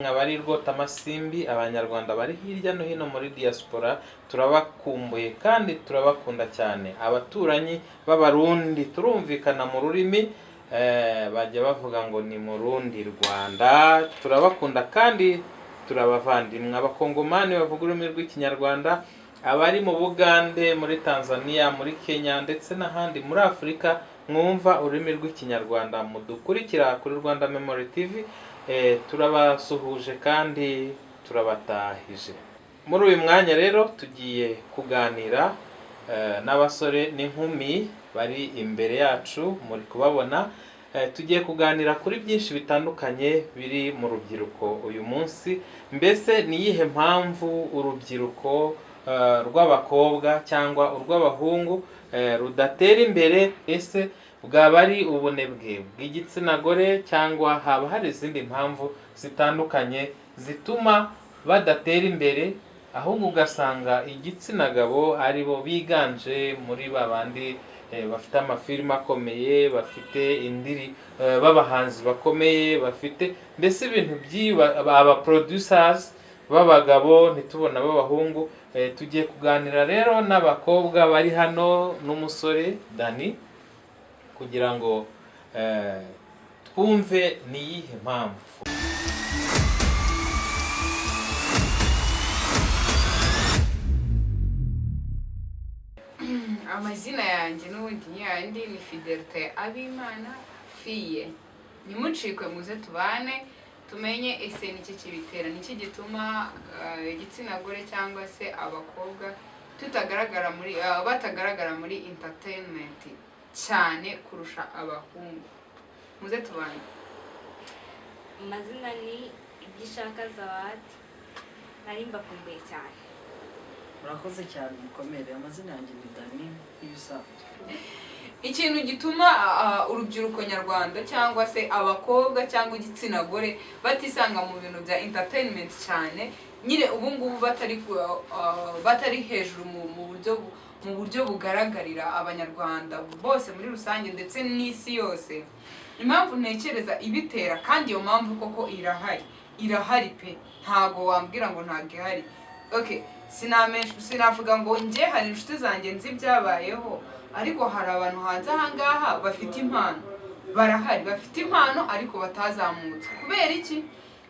Abari rwota amasimbi abanyarwanda bari hirya no hino muri diaspora turabakumbuye kandi turabakunda cyane. Abaturanyi b'abarundi turumvikana mu rurimi bajya bavuga ngo ni mu rundi Rwanda. Turabakunda kandi turabavandimwe. Abakongomani bavuga ururimi rw'ikinyarwanda, abari mu Bugande, muri Tanzania, muri Kenya ndetse n'ahandi muri Afurika mwumva ururimi rw'ikinyarwanda mudukurikira kuri Rwanda Memory TV. Turabasuhuje kandi turabatahije. Muri uyu mwanya rero tugiye kuganira n'abasore n'inkumi bari imbere yacu muri kubabona. Tugiye kuganira kuri byinshi bitandukanye biri mu rubyiruko uyu munsi. Mbese ni iyihe mpamvu urubyiruko rw'abakobwa cyangwa urw'abahungu rudatera imbere? Ese bwaba ari ubunebwe bw'igitsina gore cyangwa haba hari izindi mpamvu zitandukanye zituma badatera imbere, ahubwo ugasanga igitsina gabo ari bo biganje muri babandi bafite amafilime akomeye, bafite b'abahanzi bakomeye, bafite mbese ibintu aba producers b'abagabo ntitubona b'abahungu. Tugiye kuganira rero n'abakobwa bari hano n'umusore Dani kugira ngo twumve ni iyihe mpamvu. Amazina yanjye n'ubundi yandi ni Fidelite Abimana Fiye. Nimucikwe muze tubane tumenye ese niki kibitera, niki gituma igitsina gore cyangwa se abakobwa batagaragara muri entertainment cyane kurusha abahungu. Muze tubane. Amazina ni Ibyishaka Zawadi, nari mbakumbuye cyane. Murakoze cyane mukomere. Amazina yanjye ni Dani ibisanzwe. Ikintu gituma urubyiruko nyarwanda cyangwa se abakobwa cyangwa igitsina gore batisanga mu bintu bya entertainment cyane, nyine ubu ngubu batari hejuru mu buryo bugaragarira abanyarwanda bose muri rusange ndetse n'isi yose. Impamvu ntekereza ibitera, kandi iyo mpamvu koko irahari pe, ntago wambwira ngo ntago ihari. Okay, sinavuga ngo njye hari inshuti zanjye nzi byabayeho, ariko hari abantu hanze ahangaha bafite impano, barahari bafite impano ariko batazamutse. Kubera iki?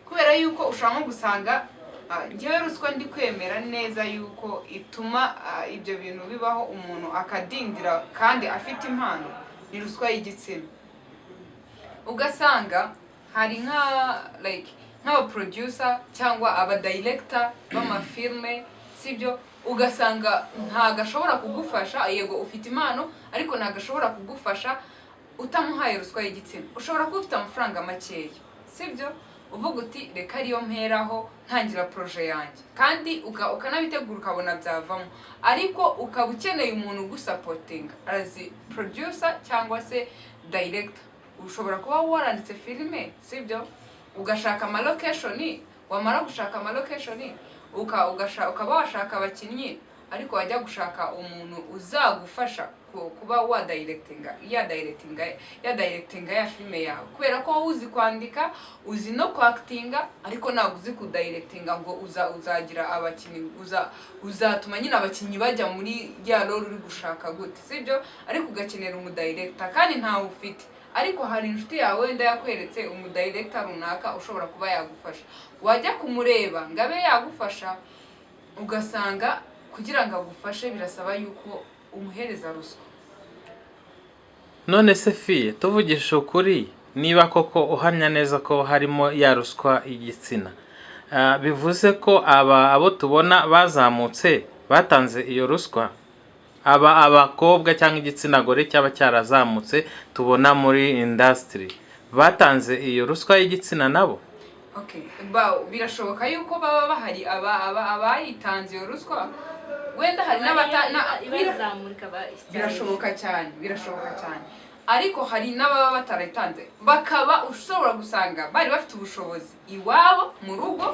Kubera yuko ushaka gusanga njyewe ruswa ndi kwemera neza yuko ituma ibyo bintu bibaho, umuntu akadindira kandi afite impano, ni ruswa y'igitsina. Ugasanga hari nk'aba producer cyangwa aba director b'amafilme, sibyo? Ugasanga ntago ashobora kugufasha, yego ufite impano ariko ntago ashobora kugufasha utamuhaye ruswa y'igitsina. Ushobora kuba ufite amafaranga makeya, sibyo? Uvuga uti reka ariyo mperaho ntangira projet yanjye, kandi ukanabitegura ukabona byavamo, ariko ukaba ukeneye umuntu ugusapotinga as producer cyangwa se director. Ushobora kuba waranditse filime, sibyo? Ugashaka ama location, wamara gushaka ama location ukaba washaka abakinnyi, ariko wajya gushaka umuntu uzagufasha kuba ya directinga ya filime yawe, kubera ko uzi kwandika, uzi no kwactinga, ariko ntabwo uzi kudirectinga ngo uzagira abakinnyi, uzatuma nyine abakinnyi bajya muri ya role uri gushaka gute, sibyo? Ariko ugakenera umudirector kandi ntawe ufite, ariko hari inshuti yawe wenda yakweretse umudirector runaka ushobora kuba yagufasha. Wajya kumureba ngabe yagufasha, ugasanga kugira ngo agufashe birasaba yuko umuhereza ruswa. None se Fiye, tuvugisha ukuri, niba koko uhamya neza ko harimo ya ruswa y'igitsina, bivuze ko abo tubona bazamutse batanze iyo ruswa, abakobwa cyangwa igitsina gore cyaba cyarazamutse tubona muri industry batanze iyo ruswa y'igitsina nabo? Okay, birashoboka yuko baba bahari abayitanze iyo ruswa, wenda hari birashoboka cyane. ariko hari n'ababa bataratanze bakaba ushobora gusanga bari bafite ubushobozi iwabo mu rugo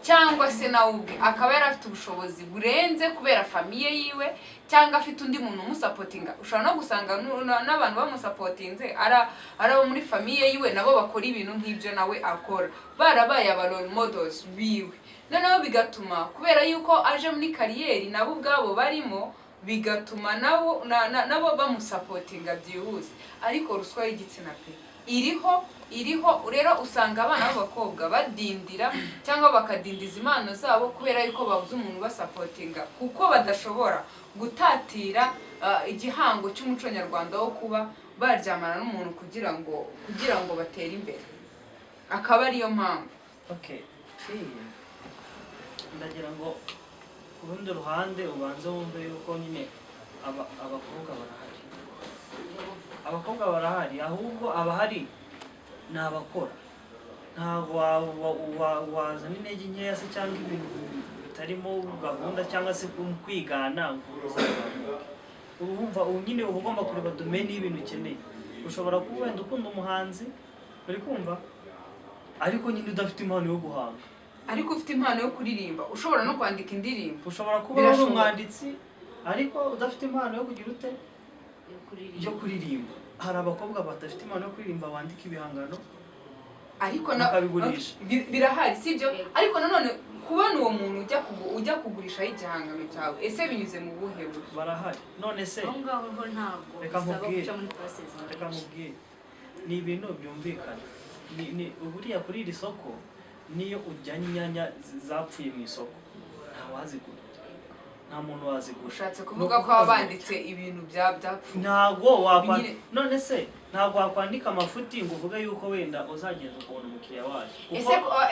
cyangwa se nawe ubwe akaba yari afite ubushobozi burenze kubera famiye yiwe cyangwa afite undi muntu umusapotinga. Ushobora no gusanga n'abantu bamusapotinze ari abo muri famiye yiwe nabo bakora ibintu nk'ibyo nawe akora, barabaye aba role models biwe. Noneho bigatuma kubera yuko aje muri kariyeri nabo ubwabo barimo, bigatuma nabo bamusapotinga byihuse. Ariko ruswa y'igitsina pe iriho rero usanga abana b'abakobwa badindira cyangwa bakadindiza impano zabo kubera yuko babuze umuntu basapotinga, kuko badashobora gutatira igihango cy'umuco nyarwanda wo kuba baryamana n'umuntu kugira ngo batere imbere. Akaba ariyo mpamvu. Okay, ndagira ngo ku rundi ruhande ubanze wumve yuko nyine abakobwa barahari. Abakobwa barahari, ahubwo abahari ni abakora. Ntabwo wazana intege nkeya se cyangwa ibintu bitarimo gahunda cyangwa se kwigana urumva nyine uba ugomba kureba domeni y'ibintu ukeneye. Ushobora kuba wenda ukunda umuhanzi, uri kumva, ariko nyine udafite impano yo guhanga. Ariko ufite impano yo kuririmba, ushobora no kwandika indirimbo. Ushobora kuba uri umwanditsi ariko udafite impano yo kugira ute yo kuririmba. Hari abakobwa badafite impano yo kuririmba bandika ibihangano ariko nakabigurisha. Birahari sibyo? Ariko nanone kubona uwo muntu ujya kugurisha igihangano cyawe, ese binyuze mu buhe buryo? Barahari. None se aho ngaho ntabwo bisaba guca muri process. Reka mubwire, ni ibintu byumvikana. Ni uburiya kuri iri soko niyo ujyanye inyanya zapfuye mu isoko ntawazigura, nta muntu wazigura. Ushatse kuvuga ko abanditse ibintu byapfuye? Ntago none se ntago wakwandika amafuti ngo uvuge yuko wenda uzagenda ukabona umukiriya waje.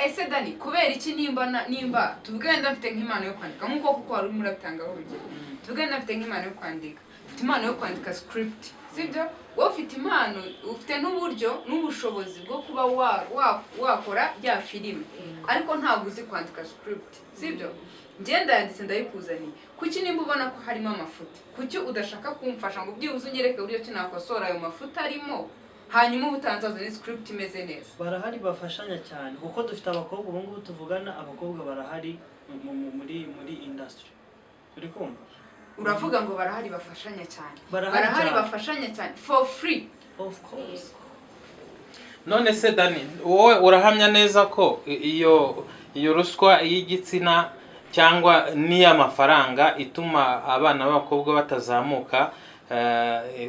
Ese Dani, kubera iki nimba tuvuge wenda mfite nk'impano yo kwandika nk'uko kuko wari urimo urabitangaho urugero, tuvuge wenda mfite nk'impano yo kwandika, mfite impano yo kwandika script, sibyo? Wowe ufite impano, ufite n'uburyo n'ubushobozi bwo kuba wakora ya filime, ariko ntabwo uzi kwandika script, sibyo? Ngenda yanditse ndayikuzaniye, kuki nimba ubona ko harimo amafuta, kuki udashaka kumfasha ngo byibuze unyereke uburyo ki nakosora ayo mafuta arimo, hanyuma ubutanzazane script imeze neza? Barahari bafashanya cyane, kuko dufite abakobwa ubu ngubu tuvugana, abakobwa barahari muri industry. Uri kumva? Uravuga ngo barahari bafashanya cyane. Barahari bafashanya cyane for free. Of course. None se Dani, wowe urahamya neza ko iyo ruswa y'igitsina cyangwa n'iy'amafaranga ituma abana b'abakobwa batazamuka,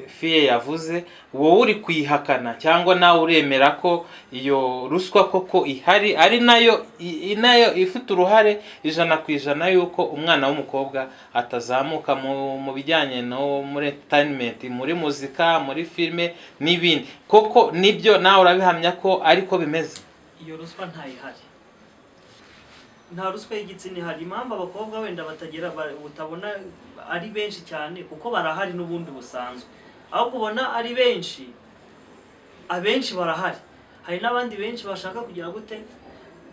fiye yavuze, wowe uri kuyihakana cyangwa nawe uremera ko iyo ruswa koko ihari, ari nayo ifite uruhare 100% yuko umwana w'umukobwa atazamuka mu bijyanye no muri entertainment, muri muzika, muri filme n'ibindi? Koko nibyo nawe urabihamya ko ariko bimeze? Iyo ruswa ntayihari, nta ruswa y'igitsina ihari. Impamvu abakobwa wenda utabona ari benshi cyane kuko barahari n'ubundi busanzwe, aho kubona ari benshi, abenshi barahari. Hari n'abandi benshi bashaka kugira gute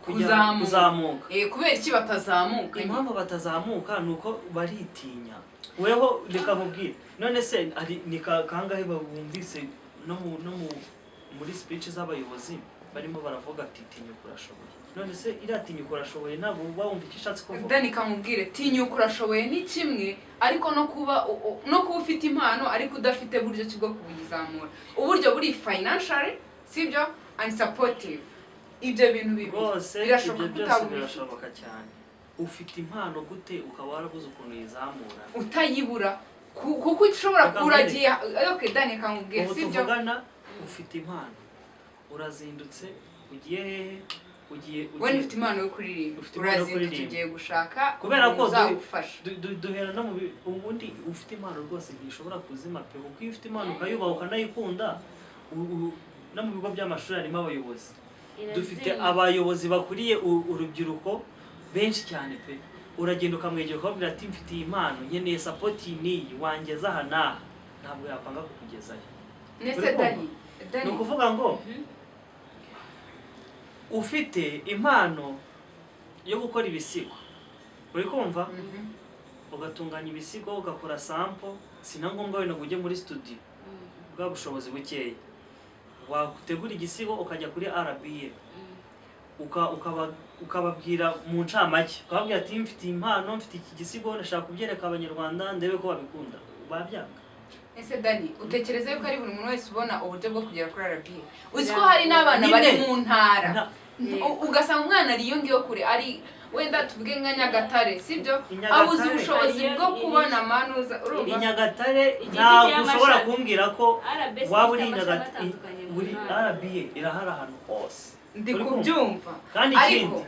kuzamuka. Kubera iki batazamuka? Impamvu batazamuka nuko baritinya. Weho reka mubwire, none se ni kangahe bumvise no muri speech z'abayobozi barimo baravuga ati tinyuka urashoboye? None se iratinyuka urashoboye ntabwo wumva icyo ishatse kuvuga? Dani kamubwire, tinyuka urashoboye ni kimwe, ariko no kuba ufite impano ariko udafite buryo bwo kubizamura. Uburyo buri financially, sibyo, and supportive. Ibyo bintu birashoboka cyane. Ufite impano gute ukaba warabuze ukuntu yizamura? Utayibura kuko ushobora kuragiye. Okay Dani kamubwire, sibyo? Tuvugana, ufite impano, urazindutse, ugiye hehe? Wani ufite impano yo kuririmba, urazindutse ugiye gushaka kubera ko uzagufasha. Duhera no mu ubundi ufite impano rwose ntishobora kuzima pe, kuko iyo ufite impano ukayubaha ukanayikunda. No mu bigo by'amashuri harimo abayobozi, dufite abayobozi bakuriye urubyiruko benshi cyane pe. Uragenda ukamwegera ukabwira ati mfite impano, nkeneye support niyi, wangeza aha naha, ntabwo yapanga kukugezayo. Nese Dani, no kuvuga ngo ufite impano yo gukora ibisigo, uri kumva, ugatunganya ibisigo, ugakora sample, sinangombwa wenda ujye muri studio, bwa bushobozi bukeya wagutegura igisigo ukajya kuri RBA ukababwira mu ncamake ukababwira ati mfite impano mfite iki gisigo ndashaka kubyereka abanyarwanda ndebe ko babikunda babyanga. Ese Dani utekereza yuko ari buri muntu wese ubona uburyo bwo kugera kuri RBA? Uzi ko hari n'abana bari mu ntara ugasanga umwana ari iyo ngiyo kure ari wenda tuvuge nka Nyagatare sibyo abuze ubushobozi bwo kubona amanuza urumva Nyagatare ntabwo ushobora kumbwira ko waba uri Nyagatare uri RBA irahari ahantu hose ndi kubyumva ariko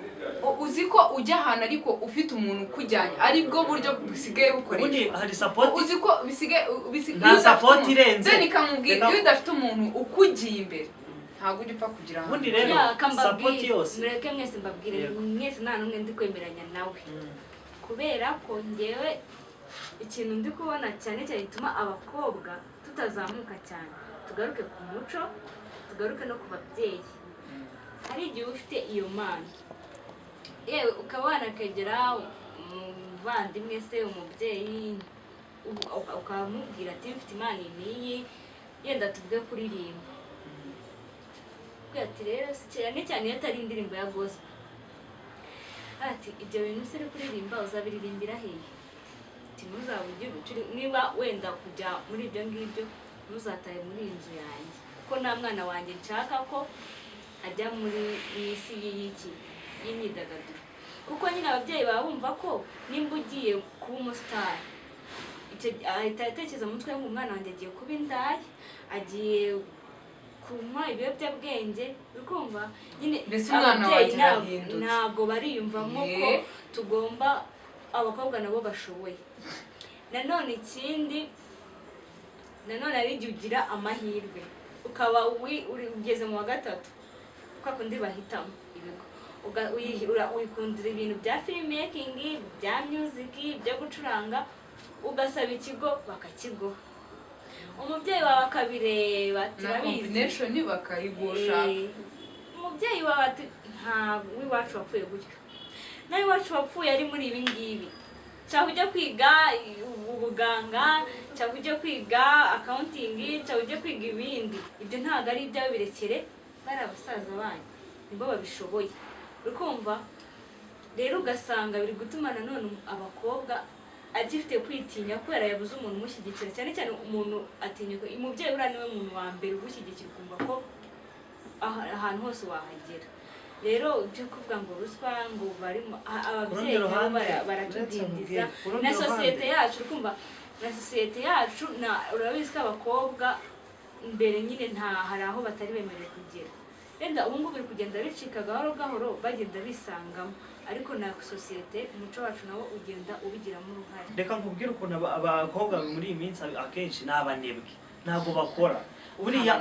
uzi ko ujya ahantu ariko ufite umuntu ukujyanye aribwo buryo busigaye bukoreshwa ubundi hari support uzi ko bisigaye nta support irenze Zeni kamubwira iyo udafite umuntu ukugiye imbere ntabwo ujya upfa kugira ngo ubundi rero support yose mureke mwese mbabwire mwese nta numwe ndi kwemeranya nawe kubera ko ngewe ikintu ndi kubona cyane cyane gituma abakobwa tutazamuka cyane tugaruke ku muco tugaruke no ku babyeyi hari igihe ufite iyo mana yewe ukaba wanakegera umuvandimwe se umubyeyi ukamubwira ati mfite imana niyi yenda tuvuge kuririmba ati rero cyane cyane iyo atari indirimbo ya gospel ati ibyo bintu se kuririmba uzabiririmbira hehe ati ntuzabujye niba wenda kujya muri ibyo ngibyo ntuzatahe muri inzu yanjye kuko nta mwana wanjye nshaka ko ajya muri isi y'imyidagaduro kuko nyine ababyeyi baba bumva ko nimba ugiye kuba umusitari ahita atekereza mu mutwe nk'umwana wanjye agiye kuba indaya agiye kunywa ibiyobyabwenge ukumva nyine ababyeyi ntabwo bariyumvamo ko tugomba abakobwa nabo bashoboye. Nanone ikindi ari igihe ugira amahirwe ukaba ugeze mu wa gatatu kwa kundi bahitamo ibigo wikundira ibintu bya filmmaking bya music byo gucuranga ugasaba ikigo bakakiguha umubyeyi wawe akabireba turabizi combination bakayigusha umubyeyi wawe ati nta wiwacu wapfuye gutyo nawe wacu wapfuye ari muri ibi ngibi cyangwa ujya kwiga ubuganga cyangwa ujya kwiga accounting cyangwa ujya kwiga ibindi ibyo ntabwo ari ibyawe birekere bari abasaza banyu nibo babishoboye ukumva rero ugasanga biri gutuma nanone abakobwa agifite kwitinya kubera yabuze umuntu umushyigikira cyane cyane umuntu atinyuka umubyeyi uriya niwe muntu wa mbere ugushyigikira ukumva ko ahantu hose wahagera rero byo kuvuga ngo ruswa ngo barimo ababyeyi baratudindiza na sosiyete yacu ukumva na sosiyete yacu urabizi ko abakobwa mbere nyine hari aho batari bemerewe kugera wenda ubu ngubu biri kugenda bicika gahoro gahoro bagenda bisangamo ariko na sosiyete umuco wacu nawo ugenda ubigiramo uruhare. Reka nkubwire ukuntu abakobwa muri iyi minsi akenshi ni abanebwe ntabwo bakora buriya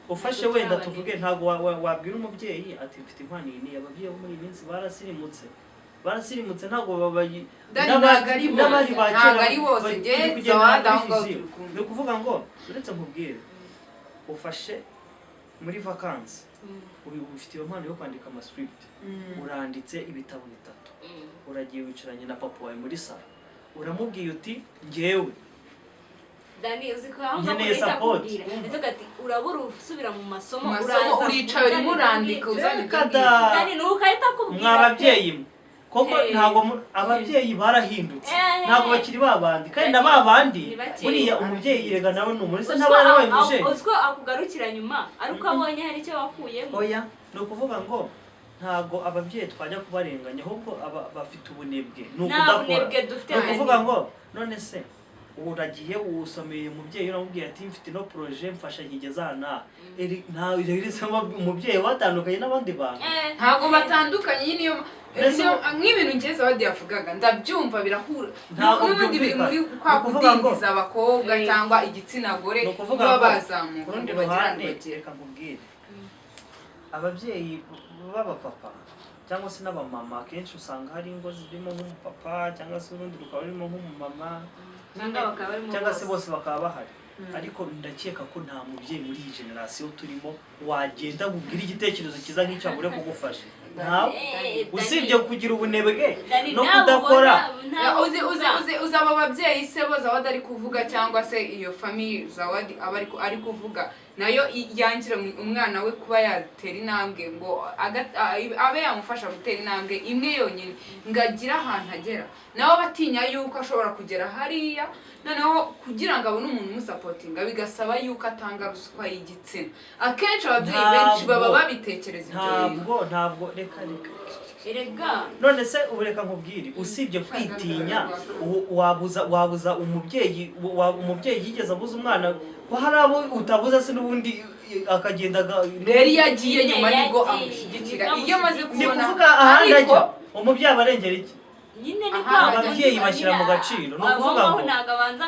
ufashe wenda tuvuge ntabwo wabwira umubyeyi ati mfite impano iyi ababyeyi bo muri iyi minsi barasirimutse ntabwo babayi n'abari bakera bose ngeze wadanga ni ukuvuga ngo uretse nkubwire ufashe muri vacances ufite iyo mpano yo kwandika amascript uranditse ibitabo 3 uragiye wicaranye na papa wawe muri sala uramubwiye uti ngewe Dani uziko aho kubwira ndetse ati urabura usubira mu masomo uricaye uri murandika uzandika Dani nukahita kubwira mwababyeyi koko ntabwo ababyeyi barahindutse ntabwo bakiri babandi kandi na babandi buriya umubyeyi yirega nawe n'umurisa ntabara wemuje uziko akugarukira nyuma ariko abonye hari icyo wakuyemo oya no kuvuga ngo ntabwo ababyeyi twajya kubarenganya ahubwo bafite ubunebwe n'ukudakora no kuvuga ngo none se uragiye usomeye umubyeyi uramubwira ati mfite no projet mfasha nkigezana nta irisemo umubyeyi watandukanye n'abandi bantu ntabwo batandukanye niyo nk'ibintu ngeze abadi yavugaga ndabyumva birahura n'ubundi biri muri kwa kudindiza abakobwa cyangwa igitsina gore baba bazamuka kurundi ruhande reka nkubwire ababyeyi b'abapapa cyangwa se n'abamama kenshi usanga hari ingo zirimo nk'umupapa cyangwa se urundi rukaba rurimo nk'umumama cyangwa se bose bakaba bahari ariko ndakeka ko nta mubyeyi muri iyi generation turimo wagenda kubwira igitekerezo kiza nk'icyo abure kugufasha usibye kugira ubunebwe no kudakora uzaba ababyeyi se bo zawadi ari kuvuga cyangwa se iyo famille zawadi aba ari kuvuga nayo yangira umwana we kuba yatera intambwe ngo abe yamufasha gutera intambwe imwe yonyine ngagira ahantu agera nawe batinya yuko ashobora kugera hariya noneho kugira ngo abone umuntu umusapotinga bigasaba yuko atanga ruswa y'igitsina akenshi ababyeyi benshi baba babitekereza ibyo ntabwo reka none se ubureka nkubwire usibye kwitinya wabuza umubyeyi yigeze abuza umwana ko hari abo utabuza se n'ubundi akagendaga rero yagiye nyuma nibwo amushyigikira iyo maze kubona ariko umubyeyi abarengera iki nyine ababyeyi bashyira mu gaciro no kuvuga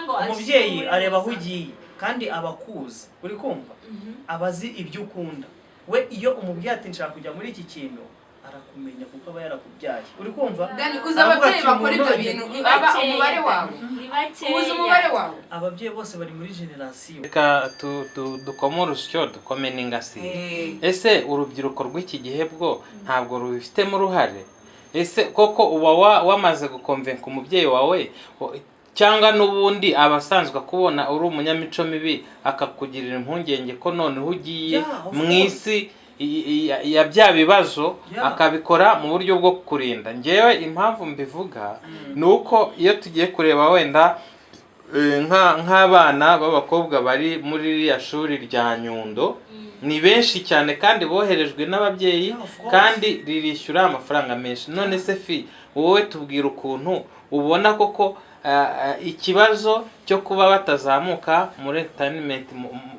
ngo umubyeyi areba aho ugiye kandi abakuzi uri kumva abazi ibyo ukunda we iyo umubyeyi ati nshaka kujya muri iki kintu arakumenya kuko aba yarakubyaye uri kumva uza ababyeyi bakora ibyo bintu umubare wawe uzi umubare wawe ababyeyi bose bari muri generasiyo reka dukome urusyo dukome n'ingasire ese urubyiruko rw'iki gihe bwo ntabwo rubifitemo uruhare ese koko uba wamaze gukonvenka umubyeyi wawe cyangwa n'ubundi abasanzwe kubona uri umunyamico mibi akakugirira impungenge ko noneho ugiye mu isi ya bya bibazo akabikora mu buryo bwo kurinda ngewe impamvu mbivuga ni uko iyo tugiye kureba wenda nk'abana b'abakobwa bari muri iriya shuri rya Nyundo ni benshi cyane kandi boherejwe n'ababyeyi kandi ririshyura amafaranga menshi none se fi wowe tubwira ukuntu ubona koko ikibazo cyo kuba batazamuka muri entertainment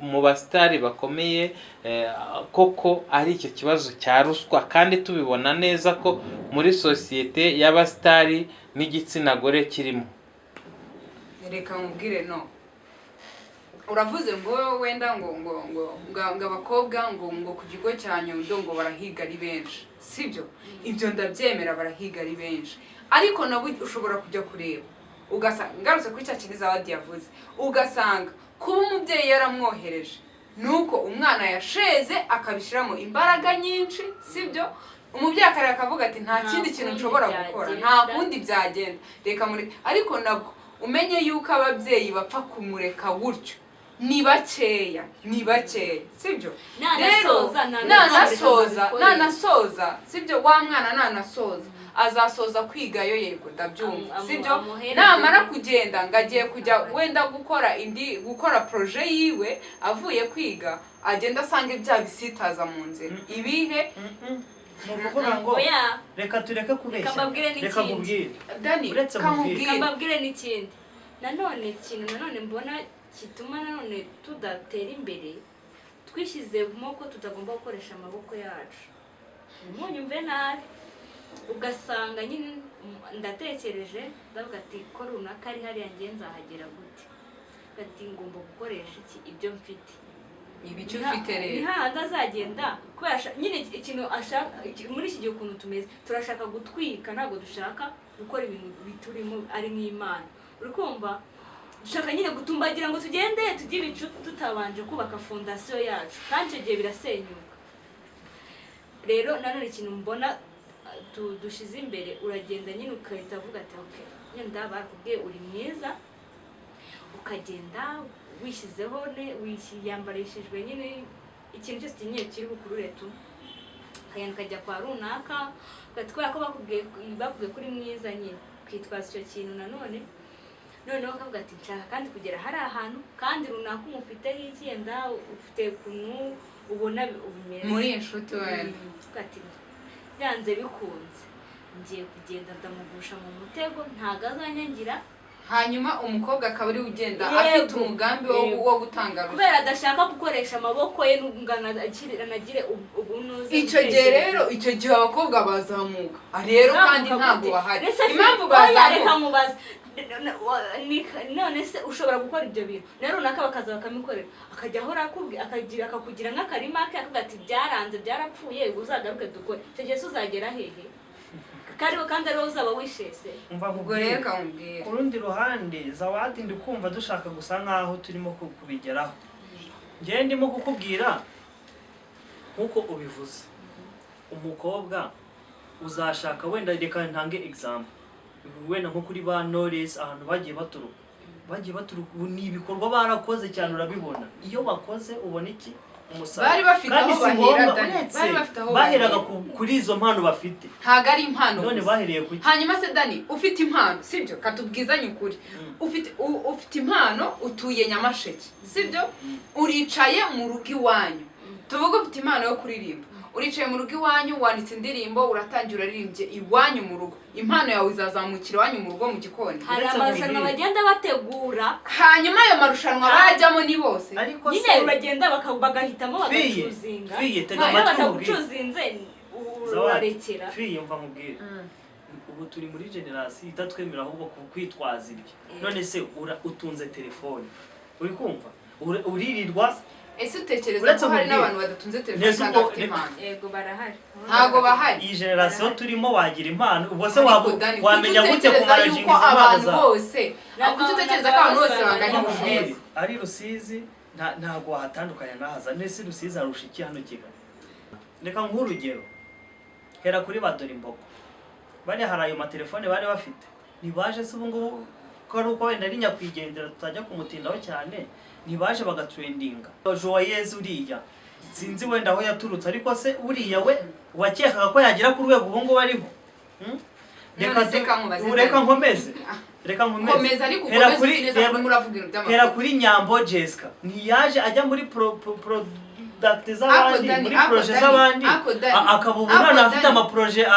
mu basitari bakomeye koko ari icyo kibazo cya ruswa kandi tubibona neza ko muri sosiyete y'abasitari n'igitsina gore kirimo reka mubwire no uravuze ngo wenda ngo abakobwa ngo ku kigo cya Nyundo ngo barahiga ari benshi sibyo ibyo ndabyemera barahiga ari benshi ariko nabo ushobora kujya kureba ugasanga ngarutse kuri cya kintu zawadi yavuze ugasanga kuba umubyeyi yaramwohereje nuko umwana yasheze akabishiramo imbaraga nyinshi sibyo umubyeyi akareka akavuga ati nta kindi kintu nshobora gukora nta kundi byagenda reka muri ariko nabwo umenye yuko ababyeyi bapfa kumureka gutyo ni bakeya sibyo rero nanasoza sibyo wa mwana nanasoza azasoza kwigayo yego ndabyumva sibyo namara kugenda ngagiye kujya wenda gukora projet yiwe avuye kwiga agenda asanga ibya bisitaza mu nzira ibihe nukuvuga ngo reka tureke kubeshya reka kubwira Dani kambabwire n'ikindi nanone mbona kituma nanone tudatera imbere twishyizemo ko tutagomba gukoresha amaboko yacu umunyumve nabi ugasanga nyine ndatekereje ndavuga ati ko runaka ari hariya ngiye nzahagera gute ati ngomba gukoresha ibyo mfite ibicu ufite rero ni hahandi azagenda kubera nyine ikintu ashaka muri iki gihe ukuntu tumeze turashaka gutwika ntabwo dushaka gukora ibintu biturimo ari nk'Imana uri kumva dushaka nyine gutumbagira ngo tugende tujye ibicu tutabanje kubaka fondasiyo yacu kandi icyo gihe birasenyuka rero nanone ikintu mbona dushize imbere uragenda nyine ukahita avuga ati okay nyenda bakubwiye uri mwiza ukagenda wishyizeho wiyambarishijwe nyine ikintu cyose kinye kiri bukurure tu kayanda kajya kwa runaka gatwara ko bakubwiye kuri mwiza nyine kwitwaza icyo kintu noneho kavuga ati nshaka kandi kugera hari ahantu kandi runaka umufiteho icyenda ufite kuntu ubona ubimeze muri inshuti wenda ati byanze bikunze ngiye kugenda ndamugusha mu mutego ntago azanyangira hanyuma umukobwa akaba ari ugenda afite umugambi wo gutanga ruswa kubera adashaka gukoresha amaboko ye n'anagire ubunuzi icyo gihe rero abakobwa bazamuka rero kandi ntabwo bahari impamvu bazamuka none se ushobora gukora ibyo bintu na runaka bakaza bakamikorera akajya ahora akakugira nk'akarima ke akavuga ati byaranze byarapfuye uzagaruke dukore icyo gihe uzagera hehe kandi ariwo uzaba wishese ubwo rero kamubwira ku rundi ruhande zawadi ndi kumva dushaka gusa nk'aho turimo kubigeraho njyewe ndimo kukubwira nk'uko ubivuze umukobwa uzashaka wenda reka ntange example wenda nko kuri ba Knowless ahantu bagiye baturuka ubu ni ibikorwa barakoze cyane urabibona iyo bakoze ubona iki umusaruro bari bafite aho bahera bari bafite aho baheraga kuri izo mpano bafite ntago ari impano none bahereye kuki hanyuma se Dani ufite impano sibyo katubwizanye ukuri ufite impano utuye Nyamasheke sibyo uricaye mu rugo iwanyu tuvuga ufite impano yo kuririmba uricaye mu rugo iwanyu wanditse indirimbo uratangira uririmbye iwanyu mu rugo impano yawe izazamukira iwanyu mu rugo mu gikoni hari amarushanwa bagenda bategura hanyuma ayo marushanwa bajyamo ni bose nyine uragenda bagahitamo bagacuzinga nayo batagucuzinze urarekera fiye mva mubwire ubu turi muri generation itatwemera ahubwo kwitwaza ibyo none se utunze telefone uri kumva uririrwa ese utekereza ko hari n'abantu badatunze telefone cyangwa bafite impano yego barahari ntago bahari iyi generation turimo wagira impano ubwo se wamenya gute kumanaging yuko abantu bose ntabwo utekereza ko abantu bose banganya ubushobozi ari Rusizi ntago wahatandukanya nahaza nese Rusizi arusha iki hano Kigali reka nk'urugero hera kuri badora imbogo bari hari ayo matelefone bari bafite nibaje se ubu ngubu ko ari uko wenda ari nyakwigendera tutajya kumutindaho cyane nibaje bagatrendinga Joyeuse uriya sinzi wenda aho yaturutse ariko se uriya we wakekaga ko yagira ku rwego ubu ngubu ariho reka nkomeze hera kuri Nyambo Jessica ntiyaje ajya muri product z'abandi muri projet z'abandi akabubura afite ama projet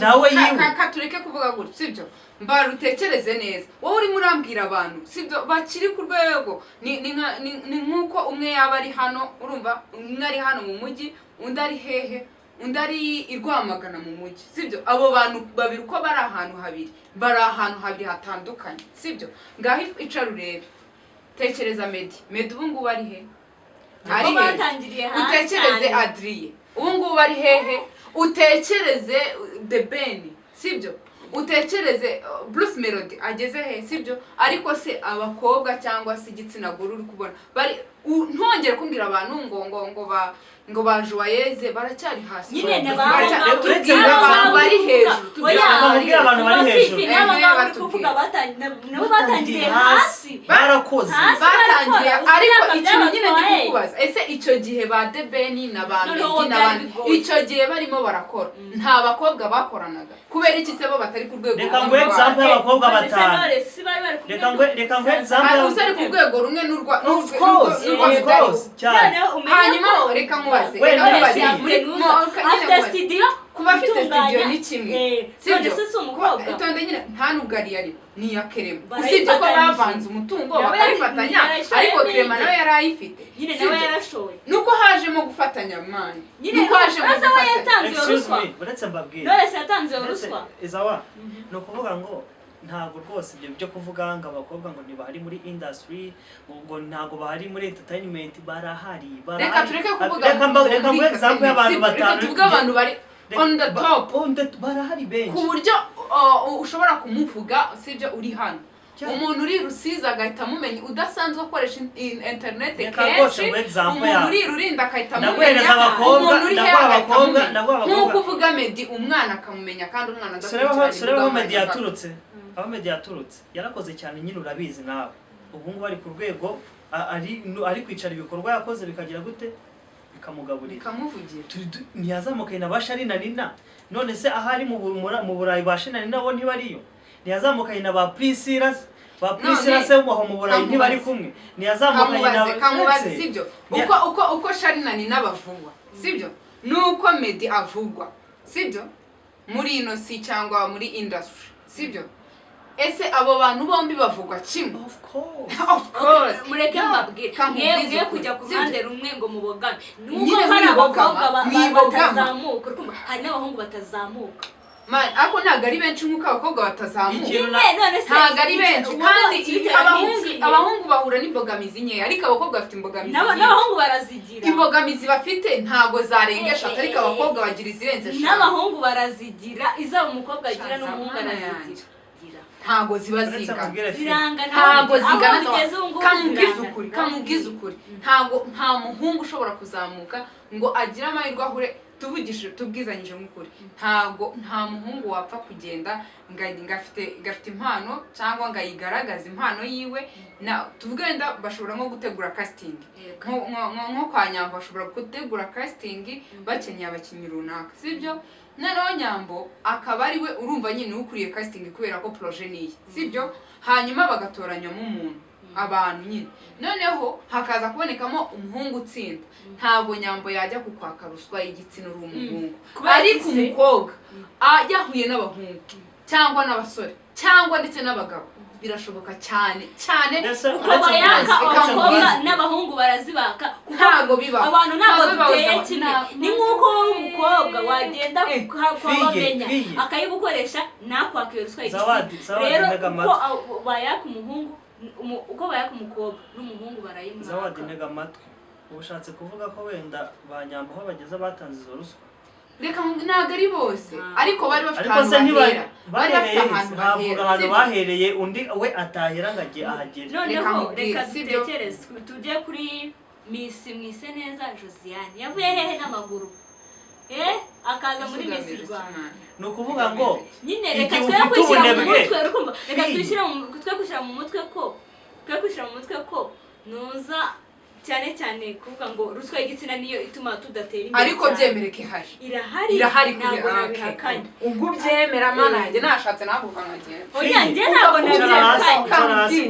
nawe katureke kuvuga gutyo sibyo mbara utekereze neza wowe uri murambwira abantu sibyo bakiri ku rwego ni nkuko umwe yaba ari hano urumva umwe ari hano mu mujyi undi ari hehe undi ari irwamagana mu mujyi sibyo abo bantu babiri uko bari ahantu habiri hatandukanye sibyo ngaho icara urebe tekereza Medi ubu ngubu ari he ari he utekereze Adrien ubu ngubu ari hehe utekereze The Ben sibyo utekereze Bruce Melody ageze he sibyo ariko se abakobwa cyangwa se igitsina gore uri kubona bari ntongere kumbwira abantu ngo ba Joyeuse baracyari hasi nyine abantu bari hejuru tubwira abantu bari hejuru nabo batangiye hasi barakoze batangiye ariko ikintu nyine ndikubaza ese icyo gihe ba The Ben na ba Medi n'abandi icyo gihe barimo barakora nta bakobwa bakoranaga kubera iki se bo batari ku rwego reka ngo example y'abakobwa batanu reka ngo example usari ku rwego rumwe n'urwa of course cyane hanyuma reka nkubaze afite studio kuba afite studio ni kimwe sibyo itonde nyine nta nugari yari ni ya Kerema usibye ko bavanze umutungo bakabifatanya ariko Kerema nawe yari ayifite nyine nawe yarashoye nuko hajemo gufatanya mani nuko hajemo gufatanya ruswa uretse mbabwire Knowless yatanze ruswa izawa no kuvuga ngo ntago rwose ibyo byo kuvuga ngo abakobwa ngo ntibahari muri industry ngo ntago bahari muri entertainment barahari reka tureke kuvuga reka ngo example y'abantu batanu tuvuga abantu bari on the top barahari benshi ku buryo ushobora kumuvuga sibyo uri hano umuntu uri Rusizi agahita amumenya udasanzwe akoresha internet kenshi umuntu uri Rurinda agahita amumenya umuntu uri hehe agahita amumenya nk'uko uvuga Medi umwana akamumenya kandi umwana adakurikirana aho Medi yaturutse yarakoze cyane nyine urabizi nawe ubu ngubu ari ku rwego ari kwicara ibikorwa yakoze bikagira gute bikamugaburira bikamuvugira ntiyazamukaye na Bashari na Nina none se ahari mu Burayi Bashari na Nina bo ntibariyo ntiyazamukaye na ba Priscilas aho mu Burayi ntibari kumwe ntiyazamukaye na kamubaze sibyo uko Shari na Nina bavugwa sibyo nuko Medi avugwa sibyo muri ino si cyangwa muri industry sibyo ese abo bantu bombi bavugwa kimwe of course mureke mbabwire ngiye kujya ku ruhande rumwe ngo mubogame nuko hari abakobwa batazamuka hari n'abahungu batazamuka ako ntago ari benshi nk'uko abakobwa batazamuka ntago ari benshi kandi abahungu bahura n'imbogamizi nkeya ariko abakobwa bafite imbogamizi n'abahungu barazigira imbogamizi bafite ntago zarenga eshatu ariko abakobwa bagira izirenze eshanu n'abahungu barazigira izaba umukobwa agira n'umuhungu arazigira ntago ziba zingana biranga ntago zingana kamubwiza ukuri nta muhungu ushobora kuzamuka ngo agire amahirwe ahure tuvugishije tubwizanyije nk'ukuri nta muhungu wapfa kugenda ngafite impano cyangwa ngayigaragaza impano yiwe tuvuge wenda bashobora nko gutegura casting nko kwa Nyambo bashobora gutegura casting bakeneye abakinnyi runaka sibyo noneho Nyambo akaba ari we urumva nyine ukuriye casting kubera ko projet niye sibyo hanyuma bagatoranyamo umuntu abantu nyine noneho hakaza kubonekamo umuhungu utsinda ntabwo Nyambo yajya kukwaka ruswa y'igitsina uri umuhungu ariko umukobwa yahuye n'abahungu cyangwa n'abasore cyangwa ndetse n'abagabo birashoboka cyane uko bayaka abakobwa n'abahungu barazibaka ntabwo biba abantu ntabwo duteye kimwe ni nk'uko umukobwa wagenda kwabamenya akayigukoresha nakwaka iyo ruswa y'igitsina rero uko bayaka umuhungu uko bayaka umukobwa n'umuhungu barayimwaka Zawadi ntega amatwi ubushatse kuvuga ko wenda ba Nyambo aho bageze batanze izo ruswa reka ntabwo ari bose ariko bari bafite ahantu bahereye undi we atahera ngo ajye ahagera noneho reka dutekereze tujye kuri Mwise neza Josiane yavuye hehe n'amaguru akaza muri Miss Rwanda ni ukuvuga ngo nyine reka twekwishyira mu mutwe reka twekwishyira mu mutwe ko nuza cyane kuvuga ngo ruswa y'igitsina niyo ituma tudatera imbere ariko byemereke irahari ntabwo nabihakanye ubwo byemera mana yanjye nashatse ntabwo kanagera oya njye ntabwo nabihakanye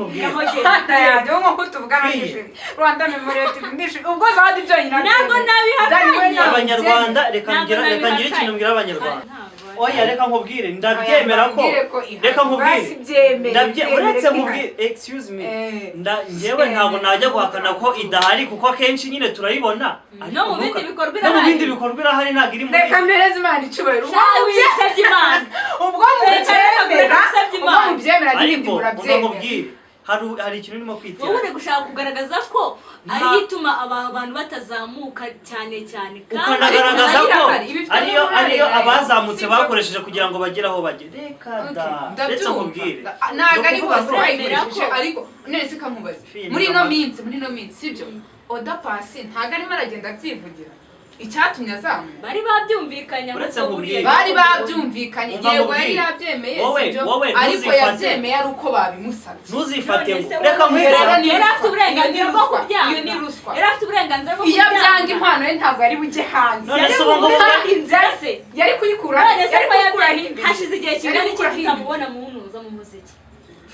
nko tuvugana n'ishuri Rwanda Memorial Foundation ubwo Zawadi byonyine ntabwo nabihakanye abanyarwanda reka ngire ikintu mbwira abanyarwanda oya reka nkubwire ndabyemera ko reka nkubwire uretse nkubwire excuse me njyewe ntabwo najya guhakana ko idahari kuko akenshi nyine turayibona no mu bindi bikorwa irahari ntabwo iri muri reka mpereze Imana icyubahiro ubwo mubyemera ariko nkubwire hari ikintu urimo kwitira wowe uri gushaka kugaragaza ko ari ituma abantu batazamuka cyane ukanagaragaza ko ariyo abazamutse bakoresheje kugira ngo bagere aho bagere reka ndetse nkubwire ntabwo ari bose bayikoresheje ariko none se kamubaze muri ino minsi sibyo Oda Pasi ntabwo arimo aragenda abyivugira icyatumye azamuka bari babyumvikanye yego yari yabyemeye sibyo ariko yabyemeye ari uko babimusabye ntuzifate reka mwirara yari afite uburenganzira bwo kubyanga iyo ni ruswa yari afite uburenganzira bwo kubyanga iyo byanga impano ye ntabwo ari bujye hanze yari kuyikura hashize igihe kingana iki tutamubona mu ntuza mu muziki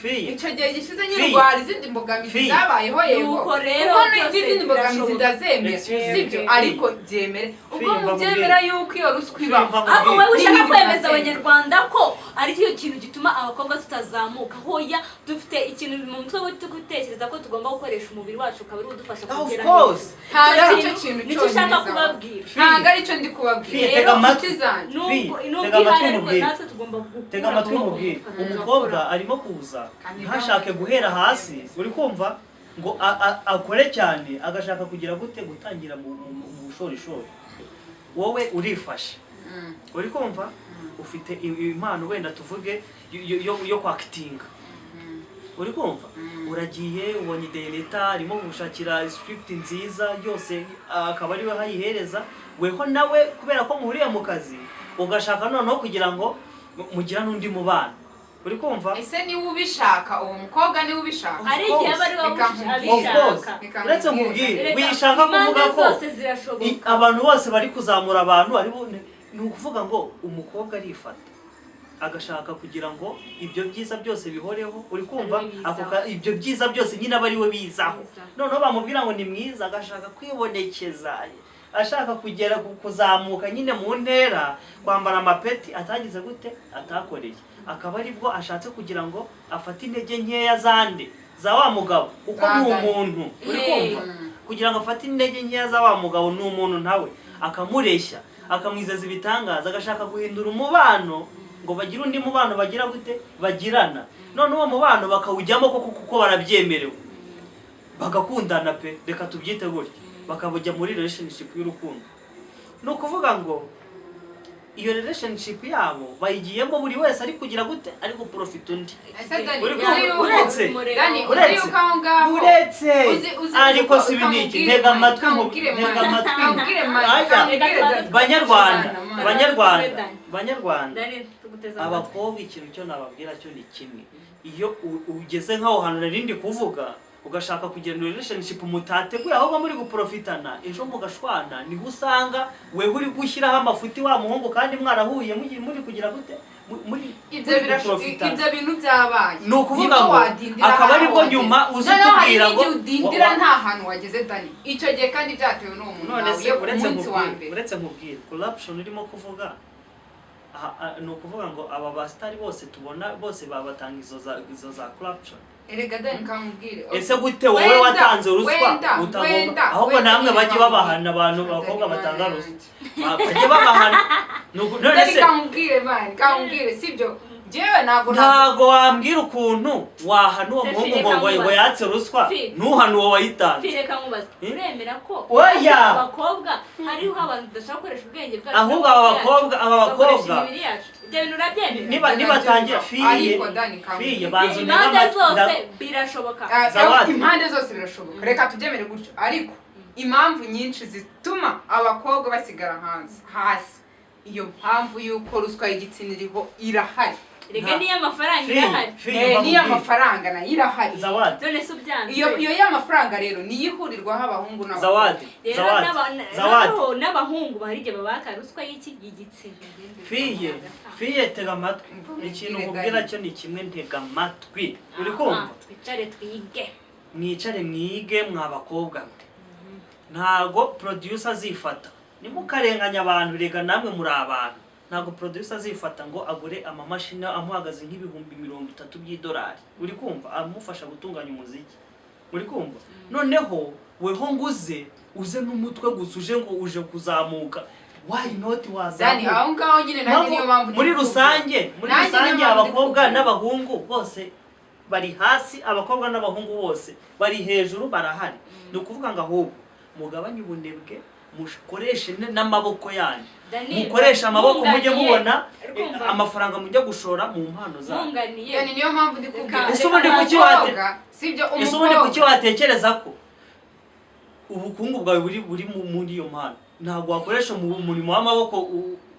icyo gihe gishize nyine rwari izindi mbogamizi zabayeho yego kuko n'izindi mbogamizi ndazemera sibyo ariko byemere ubwo mubyemera yuko iyo ruswa ibaho ariko wowe ushaka kwemeza abanyarwanda ko ari cyo kintu gituma abakobwa tutazamuka hoya dufite ikintu mu mutwe wo gutekereza ko tugomba gukoresha umubiri wacu ukaba ari udufasha kugera hose ntabwo ari cyo kintu nicyo ushaka kubabwira ntabwo ari cyo ndi kubabwira tega amatwi natwe tugomba tega amatwi mubwire umukobwa arimo kuza ntashake guhera hasi uri kumva ngo akore cyane agashaka kugira gute gutangira mu bushorishori wowe urifashe uri kumva ufite impano wenda tuvuge yo kwakitinga uri kumva uragiye ubonye deleta arimo gushakira script nziza yose akaba ari we hayihereza weho nawe kubera ko muhuriye mu kazi ugashaka noneho kugira ngo mugira n'undi mubano uri kumva ese niwe ubishaka uwo mukobwa niwe ubishaka ari igihe bari babishaka uretse nkubwire wishaka kuvuga ko abantu bose bari kuzamura abantu ni ukuvuga ngo umukobwa arifata agashaka kugira ngo ibyo byiza byose bihoreho uri kumva ibyo byiza byose nyine aba ari we bizaho noneho bamubwira ngo ni mwiza agashaka kwibonekeza ashaka kugera kuzamuka nyine mu ntera kwambara amapeti atagize gute atakoreye akaba aribwo ashatse kugira ngo afate intege nkeya zande za wa mugabo uko ni umuntu uri kumva kugira ngo afate intege nkeya za wa mugabo ni umuntu nawe akamureshya akamwizeza ibitangaza agashaka guhindura umubano ngo bagire undi mubano bagira gute bagirana none uwo mubano bakawujyamo kuko barabyemerewe bagakundana pe reka tubyite gutya bakabujya muri relationship y'urukundo ni ukuvuga ngo iyo relationship yabo bayigiyemo buri wese ari kugira gute ari guprofita undi uretse ariko si biniki ntega amatwi banyarwanda abakobwa ikintu cyo nababwira cyo ni kimwe iyo ugeze nk'aho hantu narindi kuvuga ugashaka kugirana relationship mutateguye ahubwo muri guprofitana ejo mugashwana niho usanga wewe uri gushyiraho amafuti wa muhungu kandi mwarahuye muri kugira gute muri ibyo bintu byabaye ni ukuvuga ngo akaba aribwo nyuma uzitubwira ngo udindira nta hantu wageze Dani icyo gihe kandi byatewe n'uwo muntu nawe uretse nkubwira corruption urimo kuvuga ni ukuvuga ngo aba bastari bose tubona bose babatanga izo za corruption erega Dani kamubwire ese gute wowe watanze ruswa utagomba ahubwo namwe bajye babahana abantu abakobwa batanga ruswa bajye babahana none se kamubwire sibyo jewe ntago wambwira ukuntu wahana uwo muhungu ngo yatse ruswa nuhana uwo wayitanze fireka mubaza uremera ko oya abakobwa hariho abantu badashaka gukoresha ubwenge bwabo ahubwo aba bakobwa nibatangira fiye banzu impande zose birashoboka reka tubyemere gutyo ariko impamvu nyinshi zituma abakobwa basigara hasi iyo mpamvu yuko ruswa y'igitsina iriho irahari rega niyo amafaranga irahari niyo amafaranga na irahari none se ubyanze iyo y'amafaranga rero niyihurirwaho abahungu Zawadi n'abahungu baharije babaka ruswa y'igitsina fiye tega amatwi ikintu nkubwira cyo ni kimwe ntega amatwi uri kumva mwicare mwige mwabakobwa ntago producer azifata nimukarenganya abantu rega namwe muri abantu ntago producer azifata ngo agure amamashini amuhagaze nk'ibihumbi 30 by'idolari uri kumva amufasha gutunganya umuziki uri kumva noneho weho nguze uze n'umutwe gusa uje kuzamuka why not Dani aho ngaho nyine nanjye niyo mpamvu muri rusange abakobwa n'abahungu bose bari hasi abakobwa n'abahungu bose bari hejuru barahari ni ukuvuga ngo ahubwo mugabanye ubunebwe mukoreshe n'amaboko yanyu mukoresha amaboko mujye mubona amafaranga mujye gushora mu mpano zanyu yani niyo mpamvu ndikubwira ese ubundi kuki watekereza ko ubukungu bwawe buri muri iyo mpano ntabwo wakoresha mu murimo w'amaboko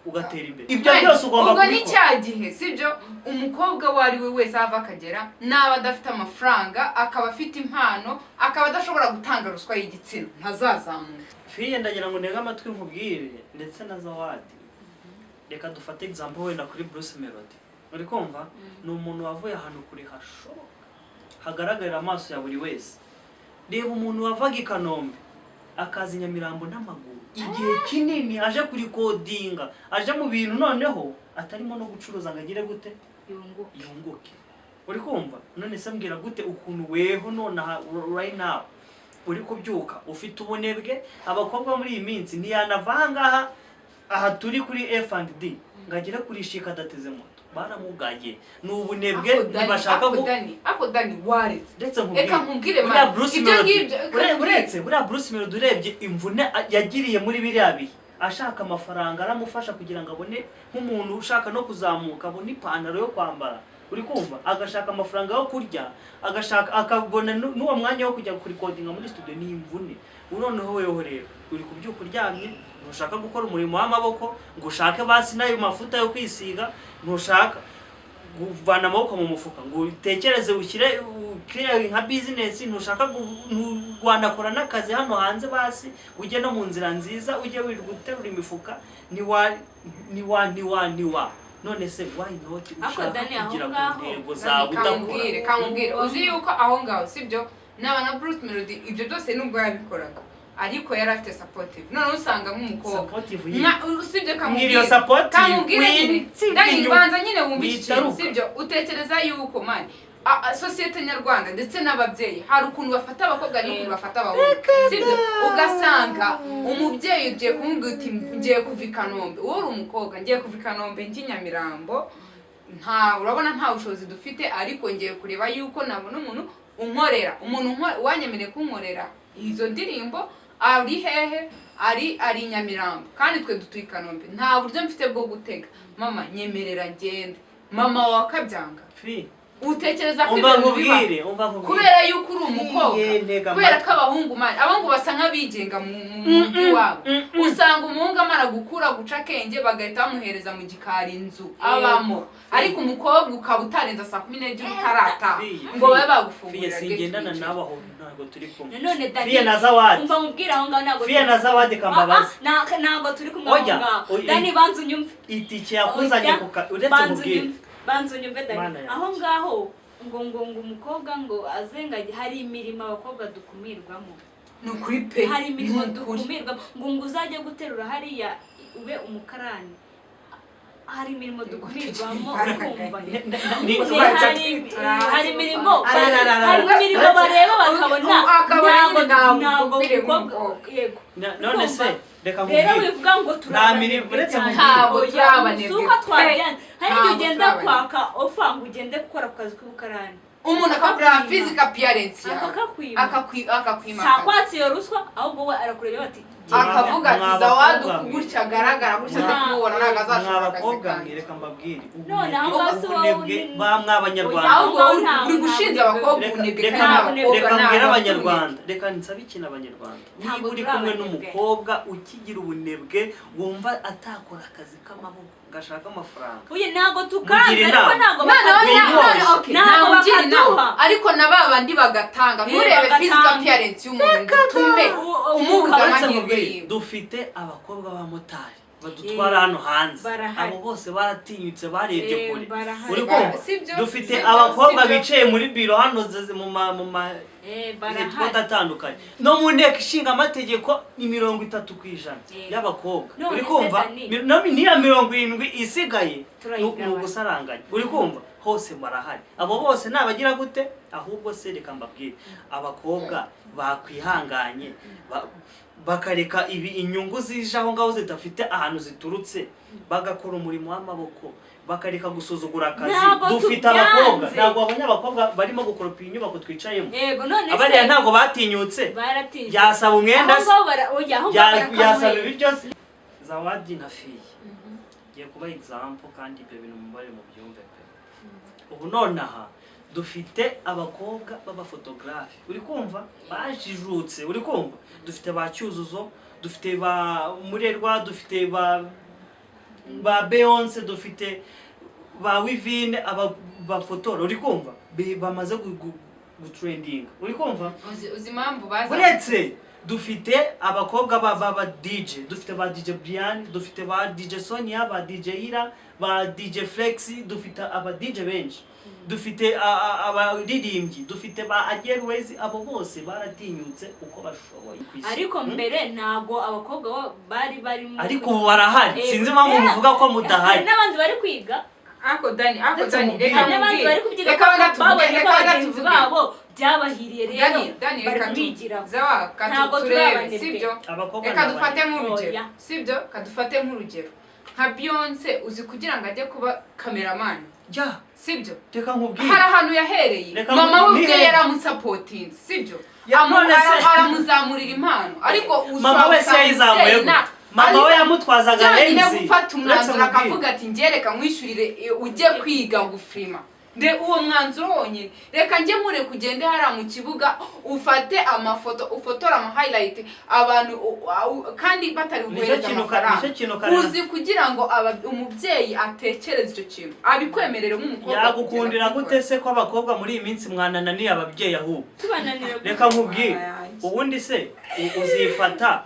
ugatera imbere ibyo byose ugomba kubikora ubwo ni cya gihe sibyo umukobwa wari we wese ava akagera naba adafite amafaranga akaba afite impano akaba adashobora gutanga ruswa y'igitsina ntazazamuka fiye ndagira ngo ntega amatwi nkubwire ndetse na Zawadi reka dufate example wenda kuri Bruce Melody uri kumva ni umuntu wavuye ahantu kuri hashoboka hagaragarira amaso ya buri wese reba umuntu wavaga i Kanombe akazi Nyamirambo n'amaguru igihe kinini aje kuri codinga aje mu bintu noneho atarimo no gucuruza ngagire gute yunguke uri kumva none se mbwira gute ukuntu weho none right now uri kubyuka ufite ubunebwe abakobwa muri iyi minsi ntiyanavanga aha turi kuri F&D ngagire kuri shika dateze moto baramugaye n'ubunebwe ntibashaka ako Dani waretse ndetse nkubwire buriya Bruce Melody urebye imvune yagiriye muri biriya bihe ashaka amafaranga aramufasha kugira ngo abone nk'umuntu ushaka no kuzamuka abone ipantaro yo kwambara uri kumva agashaka amafaranga yo kurya agashaka akabona n'uwo mwanya wo kujya kuri codinga muri studio ni imvune noneho weho rero uri kubyuka uryamye ntushaka gukora umurimo w'amaboko ngo ushake basi nayo mafuta yo kwisiga ntushaka kuvana amaboko mu mufuka ngo utekereze ushyire nka business ntushaka wanakora n'akazi hano hanze basi ujye no mu nzira nziza ujye wirirwa uterura imifuka niwa none se why not ushaka kugira ku ntego zawe udakora kamubwire uzi yuko aho ngaho sibyo n'abana Bruce Melody ibyo byose nubwo yabikoraga ariko yari afite supportive none usanga nk'umukobwa usibye kamubwire ndayibanza nyine wumvise sibyo utekereza yuko man societe nyarwanda ndetse n'ababyeyi hari ukuntu bafata abakobwa n'ukuntu bafata abahungu sibyo ugasanga umubyeyi ugiye kumubwira uti ngiye kuva i Kanombe wowe uri umukobwa ngiye kuva i Kanombe njye Nyamirambo urabona nta bushobozi dufite ariko ngiye kureba yuko nabona umuntu unkorera umuntu wanyemereye kunkorera izo ndirimbo ari hehe ari Nyamirambo kandi twe dutuye i Kanombe nta buryo mfite bwo gutega mama nyemerera ngende mama wa kabyanga utekereza ko ibintu biba kubera yuko uri umukobwa kubera ko abahungu basa nk'abigenga mu mujyi wabo usanga umuhungu amara gukura guca akenge bagahita bamuhereza mu gikari inzu abamo ariko umukobwa ukaba utarenza saa 12 utarataha ngo babe bagufungurira sigendana n'abaho ntabwo turi kumwe none Dani na Zawadi umva mubwira aho ngaho ntabwo Fia na Zawadi kambabazi ntabwo turi kumwe aho ngaho Dani banzu nyumve itike yakuzanye uretse mubwira banzu nyumve Dani aho ngaho ngo umukobwa ngo azenga hari imirimo abakobwa dukumirwamo nukuri pe hari imirimo dukumirwamo ngo uzajye guterura hariya ube umukarani hari imirimo dukumirwamo kumva hari imirimo bareba bakabona ntabwo yego none se reka rero wivuga ngo turabanebwe hari ugenda kwaka ofanga ugende gukora ku kazi k'ubukarani umuntu akakura physical appearance akakwima sakwatsi yo ruswa ahubwo we arakureba ati akavuga ati Zawadi gutya agaragara gutya ndakubona nagazashaka akazi reka mbabwire none aho ubunebwe bamwe abanyarwanda ahubwo uri gushinja abakobwa ubunebwe kandi reka mbwira abanyarwanda reka nsabe ikintu abanyarwanda niba uri kumwe n'umukobwa ukigira ubunebwe wumva atakora akazi k'amaboko gashaka amafaranga uye ntago tukanze ariko ntago bakaduha ariko nababandi bagatanga murebe physical appearance y'umuntu tume umubuza amahirwe dufite abakobwa ba motari badutwara hano hanze abo bose baratinyutse barebye kure uri kumva dufite abakobwa bicaye muri biro hano mu barahari atandukanye no mu nteko ishinga amategeko ni 30% y'abakobwa uri kumva niya 70 isigaye no gusaranganya uri kumva hose barahari abo bose nabagira gute ahubwo se reka mbabwire abakobwa bakwihanganye bakareka inyungu zijaho ngaho zidafite ahantu ziturutse bagakora umurimo w'amaboko bakareka gusuzugura akazi dufite abakobwa ntabwo abanyabakobwa barimo gukoropa inyubako twicayemo abariya ntabwo batinyutse yasaba umwenda yasaba ibiryo Zawadi na Fia ngiye kuba example kandi ibyo bintu mubare mu byumve pe ubu nonaha dufite abakobwa b'abafotografi uri kumva bajijutse uri kumva dufite ba Cyuzuzo dufite ba Murerwa dufite ba Beyonce dufite ba Wivine aba fotora uri kumva bamaze gutrending uri kumva uzi impamvu baza uretse dufite abakobwa ba DJ dufite ba DJ Brian dufite ba DJ Sonia ba DJ Ira ba DJ Flexi dufite aba DJ benshi dufite abaririmbyi dufite ba Airways abo bose baratinyutse uko bashoboye ariko mbere ntago abakobwa bari ariko barahari sinzi impamvu muvuga ko mudahari n'abandi bari kwiga ako Dani reka n'abandi bari kubyiga ko babo byabahiriye rero bari kubigira ntago turebe sibyo reka dufate nk'urugero sibyo kadufate nk'urugero nka Beyonce uzi kugira ngo ajye kuba cameraman sibyo reka nkubwire hari ahantu yahereye mama we ubwe yaramusapotinze sibyo aramuzamurira impano ariko mama we se yayizamuye mama we yamutwazaga lenzi nyine gufata umwanzuro akavuga ati ngereka nkwishyurire ujye kwiga gufilma de uwo mwanzuro wonyine reka njye mure kugende hara mu kibuga ufate amafoto ufotora ama highlight abantu kandi batari ubuhereza amafaranga uzi kugira ngo umubyeyi atekereze icyo kintu abikwemerere nk'umukobwa yagukundira gute se ko abakobwa muri iyi minsi mwanananiye ababyeyi ahubwo reka nkubwire ubundi se uzifata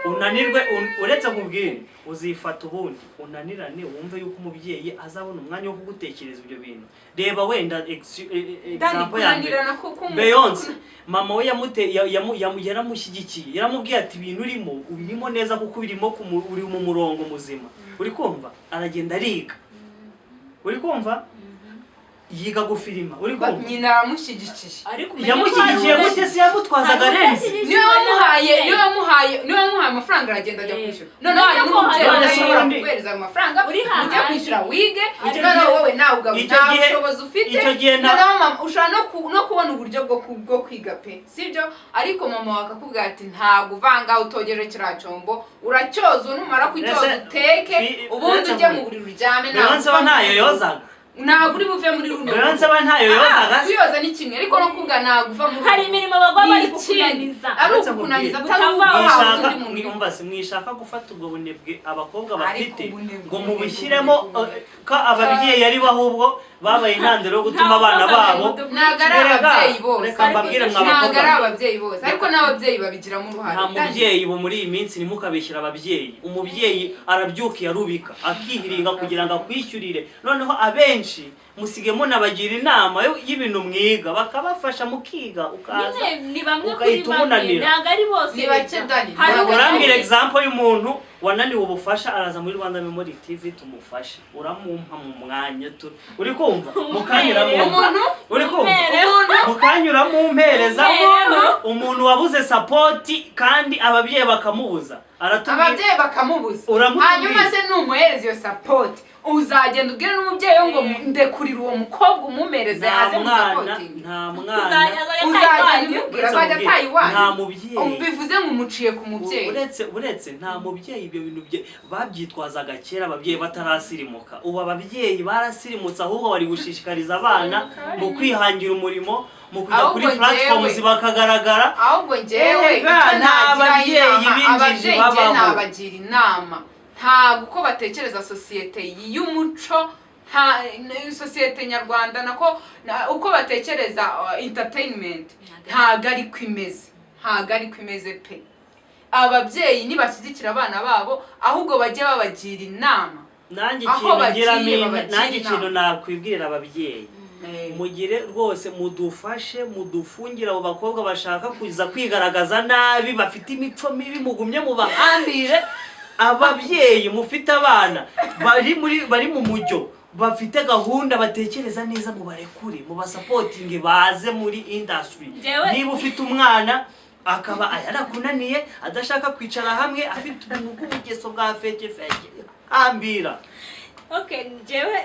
unanirwe uretse nkubwire uzifata ubundi unanirane wumve yuko umubyeyi azabona umwanya wo kugutekereza ibyo bintu reba wenda example yanjye Beyonce mama we yaramushyigikiye yaramubwiye ati ibintu urimo neza kuko uri mu murongo muzima uri kumva aragenda ariga uri kumva yiga gufilima uri kumva nyina aramushyigikiye ariko yamushyigikiye gute se yamutwazaga renzi niwe wamuhaye amafaranga aragenda ajya kwishyura noneho hari n'umubyeyi udashobora kuguhereza ayo mafaranga ujya kwishyura wige noneho wowe nawe nta bushobozi ufite noneho ushobora no kubona uburyo bwo kwiga pe sibyo ariko mama wakakubwira ati ntabwo uvanga utogeje kiriya cyombo uracyoza numara kucyoza uteke ubundi ujye mu buriri uryame ntayo yozaga ntabwo uri buve muri runo nsaba ntayo yozaga kuyoza ni kimwe ariko no kuvuga ntabwo uva muri hari imirimo bagwa bari kukunaniza ari ukukunaniza mwishaka gufata ubwo bunebwe abakobwa bafite ngo mubishyiremo ko ababyeyi ari bo ahubwo babaye intandaro yo gutuma abana babo ntabwo ari ababyeyi bose ntabwo ari ababyeyi bose ariko n'ababyeyi babigiramo uruhare nta mubyeyi bo muri iyi minsi ntimukabishyira ababyeyi umubyeyi arabyukiye arubika akihiringa kugira ngo akwishyurire noneho abenshi musige munabagira inama y'ibintu mwiga bakabafasha mukiga ukaza ukahita umunanira ntabwo ari bose ni bake dani urambwira example y'umuntu wananiwe ubufasha araza muri Rwanda Memory TV tumufashe uramumpa mu mwanya uri kumva mukanyura mu umuntu uri kumva mukanyura mu mpereza umuntu wabuze support kandi ababyeyi bakamubuza ababyeyi bakamubuza hanyuma se numuhereza iyo support uzagenda ubwire n'umubyeyi ngo ndekurira uwo mukobwa umumereze aze mu supporting nta mwana uzagenda ubwira azajya atayiwanya nta mubyeyi bivuze ngo umuciye ku mubyeyi uretse nta mubyeyi ibyo bintu babyitwazaga kera ababyeyi batarasirimuka ubu ababyeyi barasirimutse ahubwo bari gushishikariza abana mu kwihangira umurimo mu kujya kuri platforms bakagaragara ahubwo njyewe ababyeyi nabagira inama ntabwo uko batekereza sosiyete y'umuco sosiyete nyarwanda nako uko batekereza entertainment ntabwo ariko imeze pe ababyeyi nibashyigikira abana babo ahubwo bajye babagira inama nanjye ikintu nakwibwirira ababyeyi mugire rwose mudufashe mudufungire abo bakobwa bashaka kuza kwigaragaza nabi bafite imico mibi mugumye mubahambire ababyeyi mufite abana bari mu mujyo bafite gahunda batekereza neza mu barekure mu basapotinge baze muri industry niba ufite umwana akaba yarakunaniye adashaka kwicara hamwe afite ubuntu bw'ubugeso bwa feke hambira njyewe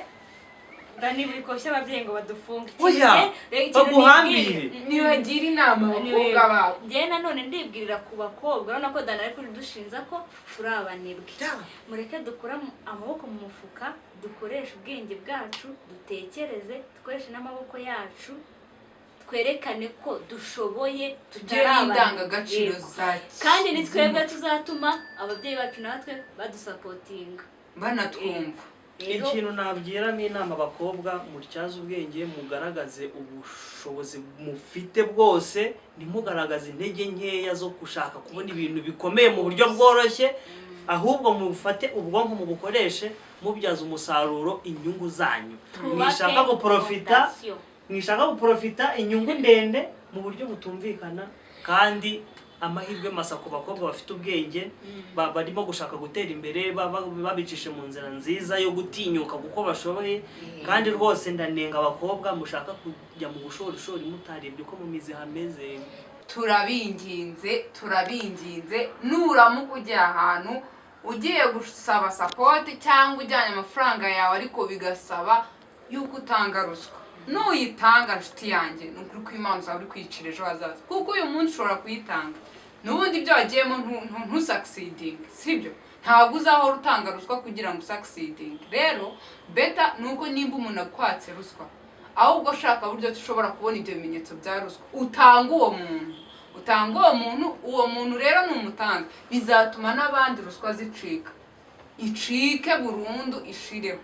Dani buri koshya ababyeyi ngo badufunge oya baguhambire nibagira inama abakobwa babo njyewe nanone ndibwirira ku bakobwa urabona ko Dani ari kudushinza ko turi abanebwe mureke dukura amaboko mu mufuka dukoreshe ubwenge bwacu dutekereze dukoreshe n'amaboko yacu twerekane ko dushoboye tugire n'indangagaciro zacu kandi ni twebwe tuzatuma ababyeyi bacu natwe badusapotinga banatwumva ikintu nabwiramo inama abakobwa mutyaze ubwenge mugaragaze ubushobozi mufite bwose ntimugaragaze intege nkeya zo gushaka kubona ibintu bikomeye mu buryo bworoshye ahubwo mufate ubwonko mubukoreshe mubyaza umusaruro inyungu zanyu mwishaka guprofita inyungu ndende mu buryo butumvikana kandi amahirwe masa ku bakobwa bafite ubwenge barimo gushaka gutera imbere babicishe mu nzira nziza yo gutinyuka kuko bashoboye kandi rwose ndanenga abakobwa mushaka kujya mu bushorishori mutarebye uko mu mizi hameze turabinginze nuramuka ujya ahantu ugiye gusaba support cyangwa ujyanye amafaranga yawe ariko bigasaba yuko utanga ruswa nuyitanga nshuti yanjye ni ukuri ko Imana uzaba uri kwicira ejo hazaza kuko uyu munsi ushobora kuyitanga n'ubundi ibyo wagiyemo ntusucceeding sibyo ntabwo uzahora utanga ruswa kugira ngo usucceeding rero beta nuko nimba umuntu akwatse ruswa ahubwo shaka buryo tushobora kubona ibyo bimenyetso bya ruswa utanga uwo muntu rero numutanga bizatuma n'abandi ruswa icike burundu ishireho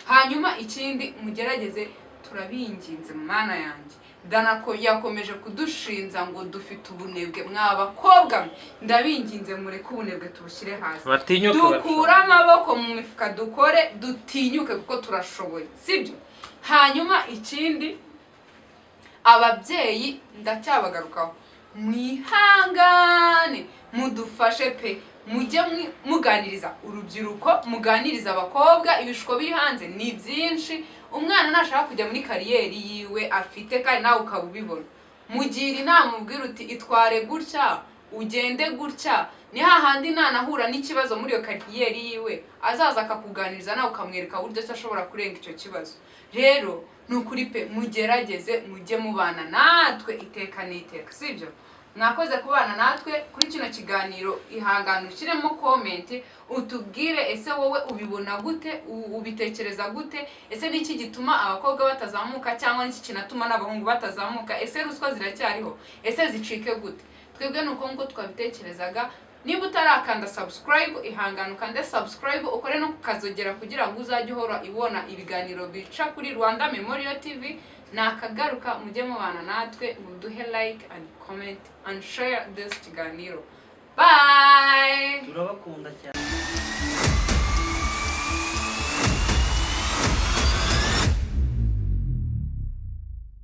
hanyuma ikindi mugerageze turabinginze Mana yanjye Danako yakomeje kudushinza ngo dufite ubunebwe mw'abakobwa ndabinginze mureke ubunebwe tubushyire hasi dukura amaboko mu mifuka dukore dutinyuke kuko turashoboye sibyo hanyuma ikindi ababyeyi ndacyabagarukaho mwihangane mudufashe pe mujye muganiriza urubyiruko, muganiriza abakobwa. Ibishuko biri hanze ni byinshi. Umwana nashaka kujya muri kariyeri yiwe afite kandi nawe ukaba ubibona, mugira inama, ubwira uti itware gutya, ugende gutya. Ni hahandi nanahura n'ikibazo muri iyo kariyeri yiwe azaza akakuganiriza nawe ukamwereka uburyo ashobora kurenga icyo kibazo. Rero nukuri pe, mugerageze mujye mubana natwe iteka n'iteka, sibyo? Mwakoze kubana natwe kuri kino kiganiro. Ihangane ushyiremo comment utubwire ese wowe ubibona gute, ubitekereza gute, ese niki gituma abakobwa batazamuka cyangwa niki kinatuma n'abahungu batazamuka, ese ruswa ziracyariho, ese zicike gute? Twebwe nuko ngo twabitekerezaga. Niba utarakanda subscribe, ihangane ukande subscribe, ukore no kukazogera kugira ngo uzajye uhora ibona ibiganiro bica kuri Rwanda Memorial TV. Nakagaruka mujye mubana natwe, muduhe like and comment and share this kiganiro. Bye. turabakunda cyane.